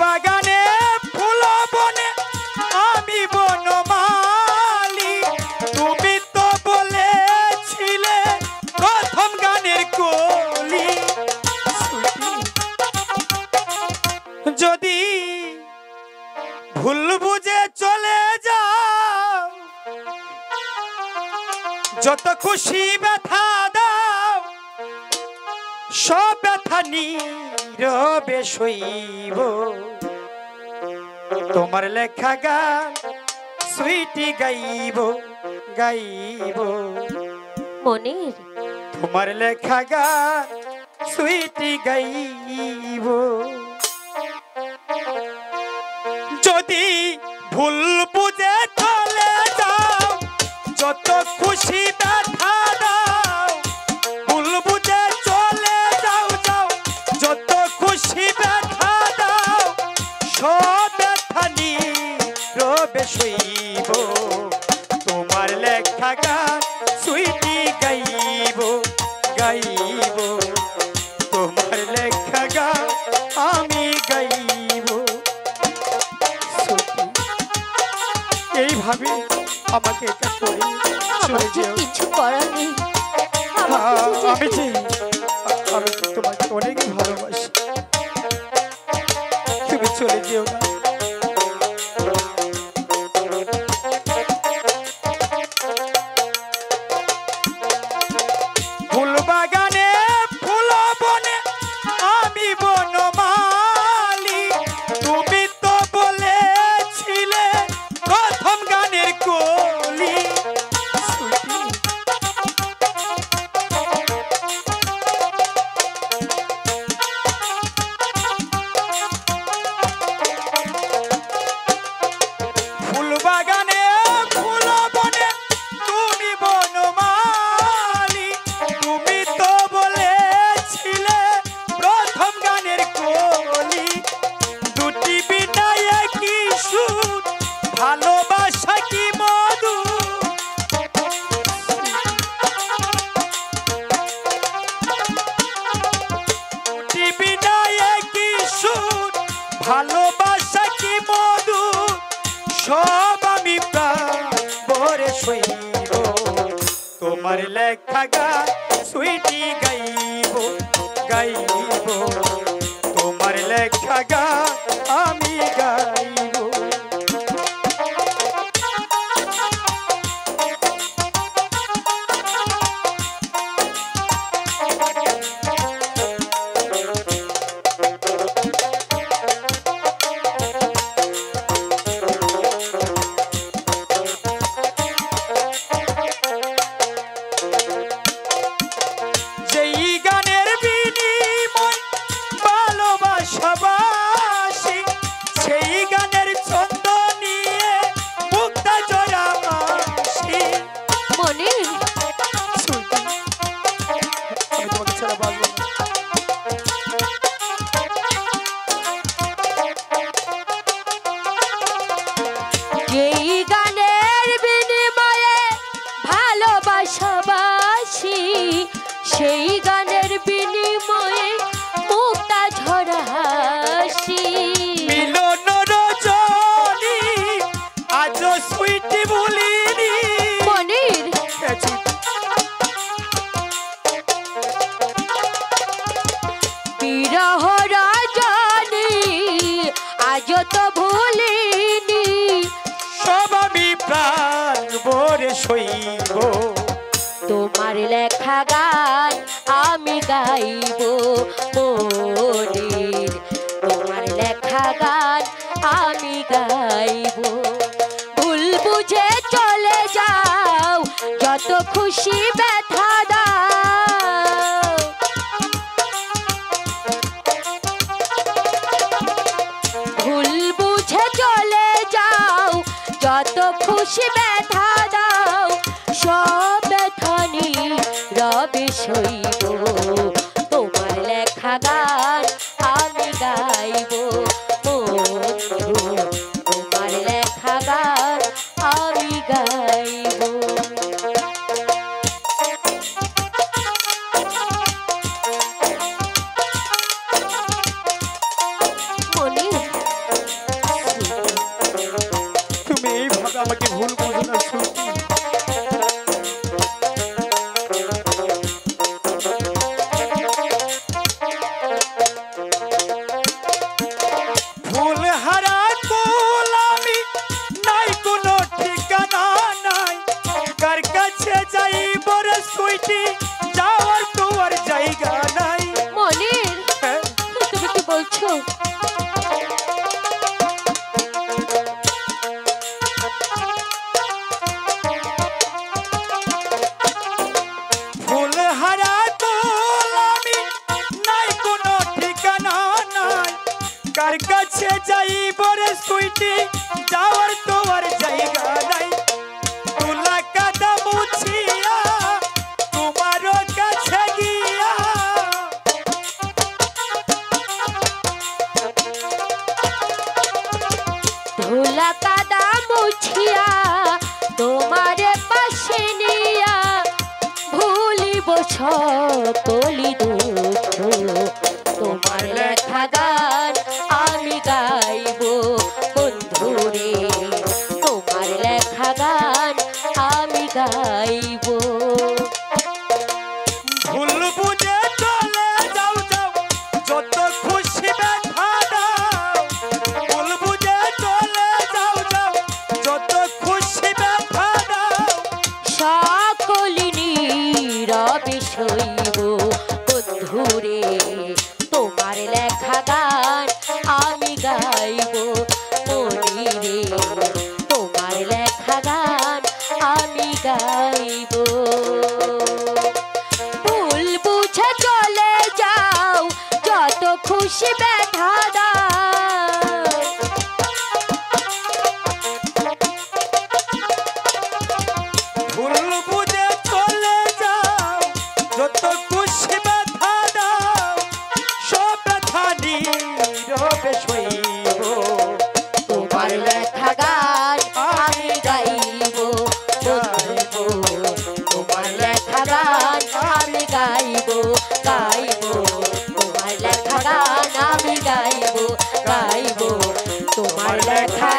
বাগানে ফুল বনে আমি বনমালী, তুমি তো বলেছিলে প্রথম গানের কলি। যদি ভুল বুঝে চলে যাও, যত খুশি ব্যথা দাও, সব ব্যথা নীরবে সইব। তোমার লেখা গান সুইটি গাইব গাইব, মনির তোমার লেখা গান সুইটি গাইব। যদি ভুল বুঝে চলে যাও, যত খুশি ব্যথা দাও, ভুল বুঝে চলে যাও যাও, যত খুশি ব্যথা দাও, সব ব্যথা নীরবে সইব। তোমার লেখা গান সুইটি গাইব গাইব, তোমার লেখা গান আমি গাইব। এইভাবে আমাকে একা করে চলে যেও। কিছু করার নেই, আমি তোমাকে অনেক ভালোবাসি, তুমি চলে যেও না। ফুল বাগানে ফুল বনে আমি বনমালী, তুমি তো বলেছিলে প্রথম গানের কলি। ফুল বাগানে ফুল বনে তুমি বনমালী, তুমি তো বলেছিলে প্রথম গানের কলি। দুটি বিনায় কি সুর, ভালোবাসা কি মধু, দুটি বিনায় কি সুর, ভালোবাসা কি মধু, সব আমি প্রাণ ভরে সইব। তোমার লেখা গান সুইটি গাইব গাইব, তোমার লেখা গান আমি গাইব। যেই গানের বিনিময় ভালোবাসাবাসি, সেই গানের ছন্দ নিয়ে মুক্তা জয়া মাসি। মনির আমি তোমাকে ছাড়া বাঁচবো না। যেই গানের বিনিময়ে ভালোবাসাবাসি, সেই গানের বিনিময়ে মুক্তা ঝরা হাসি। মিলন রজনী আজও সুইটি ভুলিনি। মনির বিরহ রজনী আজ তো ভুলিনি, সব আমি প্রাণ ভরে সইব। তোমার লেখা গান আমি গাইব মনির, তোমার লেখা গান আমি গাইব। ভুল বুঝে চলে যাও, যত খুশি ব্যথা দাও, ভুল বুঝে চলে যাও, যত খুশি ব্যথা দাও, সব ব্যথা নীরবে সইব। তোমার লেখা গান আমি গাইব বন্ধু, তোমার লেখা গান আমি গাইব। মনির ফুল হারা গোলামি নাই কোনো ঠিকানা নাই, কার কাছে যাইব রে সুইটি যাওয়ার তো আর জায়গা নাই। তুলা কাদা মুছিয়া তোমারও কাছে গিয়া, ধুলা কাদা মুছিয়া তোমারে পাশে নিয়া ভুলিব সকলি দুঃখ। তোমার লেখা গান আমি গাইব বন্ধুরে, তোমার লেখা গান আমি গাইব। ভুল বুঝে চলে যাও যাও যত খুশি ব্যথা দাও, ভুল বুঝে চলে যাও যাও যত খুশি ব্যথা দাও। সকলি নীরবে সইব বন্ধুরে, তোমার লেখা গান আমি গাইব মনিরে, তোমার লেখা গান আমি গাইব। ভুল বুঝে চলে যাও যত খুশি ব্যথা দাও, ভুল বুঝে চলে যাও যত খুশি ব্যথা দাও, সব ব্যথা নীরবে সইব। তোমার লেখা গান আমি গাইব বন্ধু, তোমার লেখা গান আমি গাইব গাইব, তোমার লেখা গান আমি গাইব গাইব, তোমার লেখা